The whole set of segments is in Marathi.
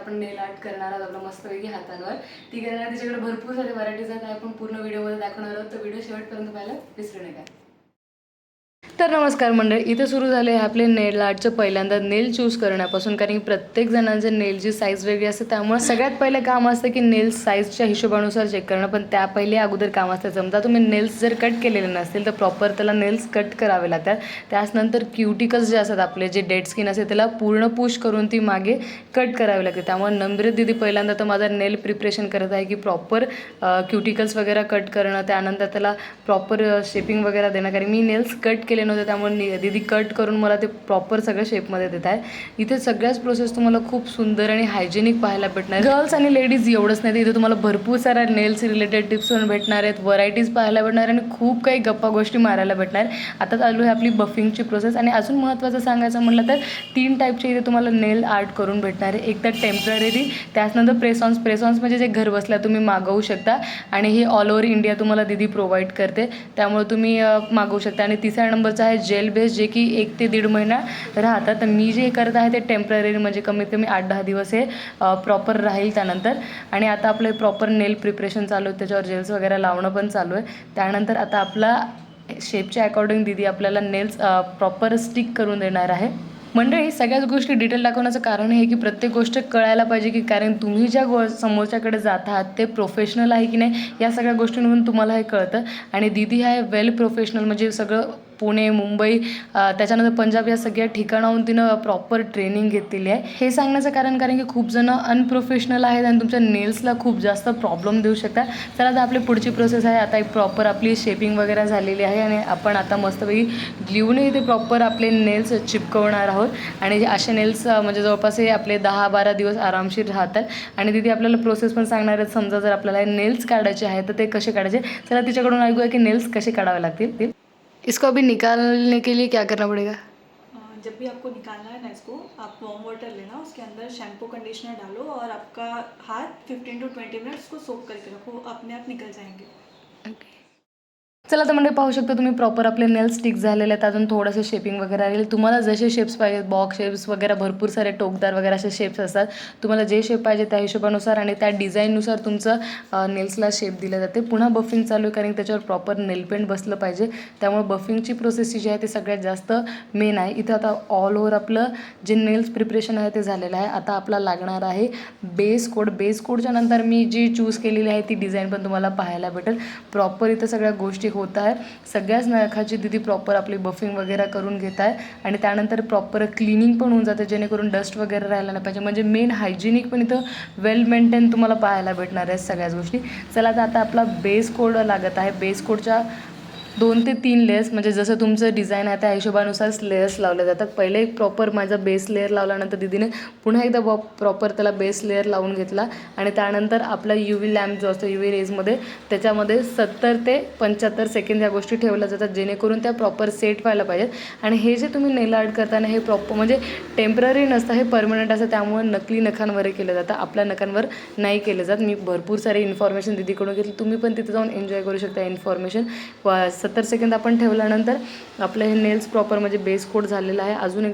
आपण नेल आर्ट करणार आहोत आपल्या मस्तपैकी हातांवर. ती करणार तिच्याकडे भरपूर सारे व्हरायटीज आहेत. आपण पूर्ण व्हिडिओमध्ये दाखवणार आहोत, तर व्हिडिओ शेवटपर्यंत पाहायला विसरू नका. तर नमस्कार मंडळी, इथे सुरू झाले आहे आपले नेल आर्टचं पहिल्यांदा नेल चूज करण्यापासून. कारण की प्रत्येक जणांचे नेलची साईज वेगळी असते, त्यामुळे सगळ्यात पहिलं काम असतं की नेल साईजच्या हिशोबानुसार चेक करणं. पण त्या पहिले अगोदर काम असतं, समजा तुम्ही नेल्स जर कट केलेले नसतील तर प्रॉपर त्याला नेल्स कट करावे लागतात. त्याचनंतर क्युटिकल्स जे असतात आपले, जे डेड स्किन असते त्याला पूर्ण पुश करून ती मागे कट करावी लागते. त्यामुळे नम्रत दीदी पहिल्यांदा तर माझा नेल प्रिपरेशन करत आहे की प्रॉपर क्युटिकल्स वगैरे कट करणं, त्यानंतर त्याला प्रॉपर शेपिंग वगैरे देणं. कारण मी नेल्स कट केले नव्हते, त्यामुळे दीदी कट करून मला ते प्रॉपर सगळं शेपमध्ये देत आहे. इथे सगळ्याच प्रोसेस तुम्हाला खूप सुंदर आणि हायजेनिक पाहायला भेटणार. गर्ल्स आणि लेडीज एवढंच नाही, इथे तुम्हाला भरपूर साऱ्या नेल्स रिलेटेड टिप्स पण भेटणार आहेत, व्हरायटीज पाहायला भेटणार आणि खूप काही गप्पा गोष्टी मारायला भेटणार. आता चालू आहे आपली बफिंगची प्रोसेस. आणि अजून महत्त्वाचं सांगायचं म्हटलं तर 3 टाईपचे इथे तुम्हाला नेल आर्ट करून भेटणार आहे. एक तर टेम्पररी, त्याचनंतर प्रेसॉन्स. प्रेसॉन्स म्हणजे जे घर बसल्या तुम्ही मागवू शकता आणि हे ऑल ओव्हर इंडिया तुम्हाला दीदी प्रोव्हाइड करते, त्यामुळे तुम्ही मागवू शकता. आणि तिसऱ्या नंबरचा आहे जेल बेस, जे की 1 ते 1.5 महिना राहतात. तर मी जे करत आहे ते टेम्पररी, म्हणजे कमीत कमी 8-10 दिवस हे प्रॉपर राहील त्यानंतर. आणि आता आपलं प्रॉपर नेल प्रिपरेशन चालू आहे, त्याच्यावर जेल्स वगैरे लावणं पण चालू आहे. त्यानंतर आता आपला शेपच्या अकॉर्डिंग दीदी आपल्याला नेल्स प्रॉपर स्टिक करून देणार आहे. मंडळी, सगळ्याच गोष्टी डिटेल दाखवण्याचं कारण हे की प्रत्येक गोष्ट कळायला पाहिजे, की कारण तुम्ही ज्या समोरच्याकडे जात आहात ते प्रोफेशनल आहे की नाही, या सगळ्या गोष्टींवरून तुम्हाला हे कळतं. आणि दीदी आहे वेल प्रोफेशनल, म्हणजे सगळं पुणे, मुंबई, त्याच्यानंतर पंजाब या सगळ्या ठिकाणाहून तिनं प्रॉपर ट्रेनिंग घेतलेली आहे. हे सांगण्याचं कारण की खूप जण अनप्रोफेशनल आहेत आणि तुमच्या नेल्सला खूप जास्त प्रॉब्लेम देऊ शकतात. चला, आता आपली पुढची प्रोसेस आहे. आता एक प्रॉपर आपली शेपिंग वगैरे झालेली आहे आणि आपण आता मस्तपैकी ग्ल्यूने इथे प्रॉपर आपले नेल्स चिपकवणार आहोत. आणि असे नेल्स म्हणजे जवळपास हे आपले 10-12 दिवस आरामशीर राहतात. आणि तिथे आपल्याला प्रोसेस पण सांगणार आहेत. समजा जर आपल्याला नेल्स काढायचे आहे तर ते कसे काढायचे, चला तिच्याकडून ऐकूया की नेल्स कसे काढावे लागतील. इसको अभी निकालने के लिए क्या करना पड़ेगा? जब भी आपको निकालना है ना इसको, आप वार्म वाटर लेना, उसके अंदर शैम्पू कंडीशनर डालो और आपका हाथ 15 to 20 मिनट्स उसको सोक करके रखो, अपने आप निकल जाएंगे. ओके. चला, तर म्हणजे पाहू शकता तुम्ही प्रॉपर आपले नेल स्टिक झालेले आहेत. अजून थोडंसं शेपिंग वगैरे राहील. तुम्हाला जसे शेप्स पाहिजेत, बॉक्स शेप्स वगैरे भरपूर सारे टोकदार वगैरे असे शेप्स असतात. तुम्हाला जे शेप पाहिजे त्या हिशोबानुसार आणि त्या डिझाईननुसार तुमचं नेल्सला शेप दिले जाते. पुन्हा बफिंग चालू आहे, कारण त्याच्यावर प्रॉपर नेल पेंट बसलं पाहिजे. त्यामुळे बफिंगची प्रोसेस जी आहे ती सगळ्यात जास्त मेन आहे. इथं आता ऑल ओव्हर आपलं जे नेल्स प्रिपरेशन आहे ते झालेलं आहे. आता आपला लागणार आहे बेस कोड. बेस कोडच्या नंतर मी जी चूज केलेली आहे ती डिझाईन पण तुम्हाला पाहायला भेटेल. प्रॉपर इथं सगळ्या गोष्टी होत आहे. सगळ्याच नखाची दीदी प्रॉपर आपली बफिंग वगैरे करून घेत आहे. आणि त्यानंतर प्रॉपर क्लिनिंग पण होऊन जाते, जेणेकरून डस्ट वगैरे राहायला नाही पाहिजे. म्हणजे मेन हायजिनिक पण इथं वेल मेंटेन तुम्हाला पाहायला भेटणार आहे सगळ्याच गोष्टी. चला, तर आता आपला बेस कोड लागत आहे. बेस कोडच्या 2 ते 3 लेयर्स, म्हणजे जसं तुमचं डिझाईन आहे त्या हिशोबानुसार लेयर्स लावले जातात. पहिले एक प्रॉपर माझा बेस लेअर लावल्यानंतर दीदीने पुन्हा एकदा प्रॉपर त्याला बेस लेअर लावून घेतला. आणि त्यानंतर आपला UV लॅम्प जो असतो, UV रेजमध्ये, त्याच्यामध्ये 70 ते 75 सेकंद ह्या गोष्टी ठेवल्या जातात, जेणेकरून त्या प्रॉपर सेट व्हायला पाहिजेत. आणि हे जे तुम्ही नेल आर्ट करताना हे प्रॉपर म्हणजे टेम्पररी नसतं, हे परमनंट असतं. त्यामुळे नकली नखांवर केलं जातं, आपल्या नखांवर नाही केलं जात. मी भरपूर सारी इन्फॉर्मेशन दीदीकडून घेतली. तुम्ही पण तिथे जाऊन एन्जॉय करू शकता इन्फॉर्मेशन. 70 सेकंद आपण ठेवल्यानंतर आपलं हे नेल्स प्रॉपर म्हणजे बेस कोट झालेलं आहे. अजून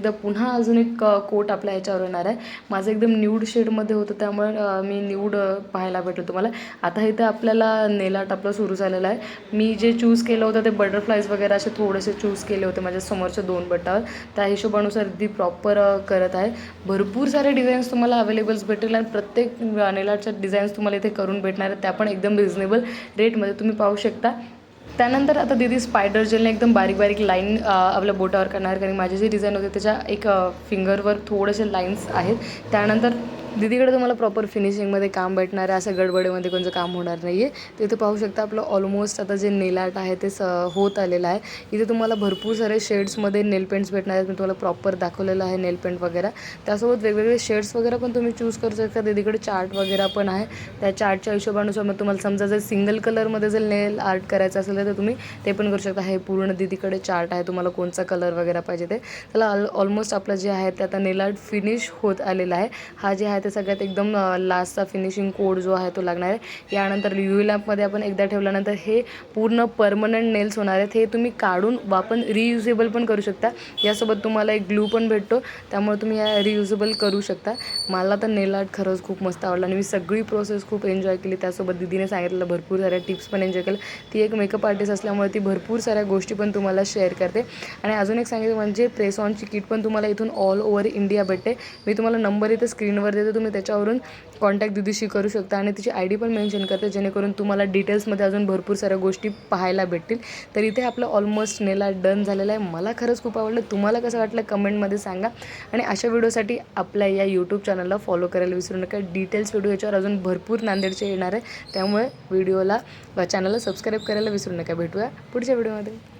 एक कोट आपल्या ह्याच्यावर येणार आहे. माझं एकदम न्यूड शेडमध्ये होतं, त्यामुळे मी न्यूड पाहायला भेटलं तुम्हाला. आता इथं आपल्याला नेल आर्ट आपलं सुरू झालेलं आहे. मी जे चूज केलं होतं ते बटरफ्लाईज वगैरे असे थोडेसे चूज केले होते माझ्या समोरच्या 2 बटावर. त्या हिशोबानुसार ती प्रॉपर करत आहे. भरपूर सारे डिझाईन्स तुम्हाला अवेलेबल्स भेटेल आणि प्रत्येक नेल आर्टच्या डिझाईन्स तुम्हाला इथे करून भेटणार आहेत, त्या पण एकदम रिजनेबल रेटमध्ये तुम्ही पाहू शकता. त्यानंतर आता दीदी स्पायडर जेलने एकदम बारीक बारीक लाईन आपल्या बोटावर करणार, कारण माझे जे डिझाईन होते त्याच्या एक फिंगरवर थोडेसे लाईन्स आहेत. त्यानंतर दीदीकडे तुम्हाला प्रॉपर फिनिशिंगमध्ये काम भेटणार आहे, असं गडबडीमध्ये कोणतं काम होणार नाही आहे. तिथे पाहू शकता आपलं ऑलमोस्ट आता जे नेल आर्ट आहे ते होत आलेलं आहे. इथे तुम्हाला भरपूर सारे शेड्समध्ये नेल पेंट्स भेटणार आहेत. मी तुम्हाला प्रॉपर दाखवलेलं आहे नेल पेंट वगैरे. त्यासोबत वेगवेगळे शेड्स वगैरे पण तुम्ही चूज करू शकता. दीदीकडे चार्ट वगैरे पण आहे. त्या चार्टच्या हिशोबानुसार मग तुम्हाला समजा जर सिंगल कलरमध्ये जर नेल आर्ट करायचं असेल तर तुम्ही ते पण करू शकता. हे पूर्ण दीदीकडे चार्ट आहे, तुम्हाला कोणचा कलर वगैरे पाहिजे ते. त्याला ऑलमोस्ट आपलं जे आहे ते आता नेल आर्ट फिनिश होत आलेलं आहे. हा जे आहे आहे ते सगळ्यात एकदम लास्टचा फिनिशिंग कोड जो आहे तो लागणार आहे. यानंतर UV लॅम्पमध्ये आपण एकदा ठेवल्यानंतर हे पूर्ण परमनंट नेल्स होणार आहेत. हे तुम्ही काढून वापरून रियुजेबल पण करू शकता. यासोबत तुम्हाला एक ग्लू पण भेटतो, त्यामुळे तुम्ही या रियुजेबल करू शकता. मला तर नेल आर्ट खरंच खूप मस्त आवडलं आणि मी सगळी प्रोसेस खूप एन्जॉय केली. त्यासोबत दीदीने सांगितलेलं भरपूर साऱ्या टिप्स पण एन्जॉय केल्या. ती एक मेकअप आर्टिस्ट असल्यामुळे ती भरपूर साऱ्या गोष्टी पण तुम्हाला शेअर करते. आणि अजून एक सांगितलं म्हणजे प्रेस ऑनची किट पण तुम्हाला इथून ऑल ओव्हर इंडिया भेटते. मी तुम्हाला नंबर इथं स्क्रीनवर देते, तुम्ही त्याच्यावरून कॉन्टॅक्ट दीदीशी करू शकता आणि तिची ID पण मेन्शन करते, जेणेकरून तुम्हाला डिटेल्समध्ये अजून भरपूर साऱ्या गोष्टी पाहायला भेटतील. तर इथे आपलं ऑलमोस्ट नेल आर्ट डन झालेलं आहे. मला खरंच खूप आवडलं. तुम्हाला कसं वाटलं कमेंटमध्ये सांगा. आणि अशा व्हिडिओसाठी आपल्या या यूट्यूब चॅनलला फॉलो करायला विसरू नका. डिटेल्स व्हिडिओ याच्यावर अजून भरपूर नांदेडचे येणार आहे, त्यामुळे चॅनलला सबस्क्राईब करायला विसरू नका. भेटूया पुढच्या व्हिडिओमध्ये.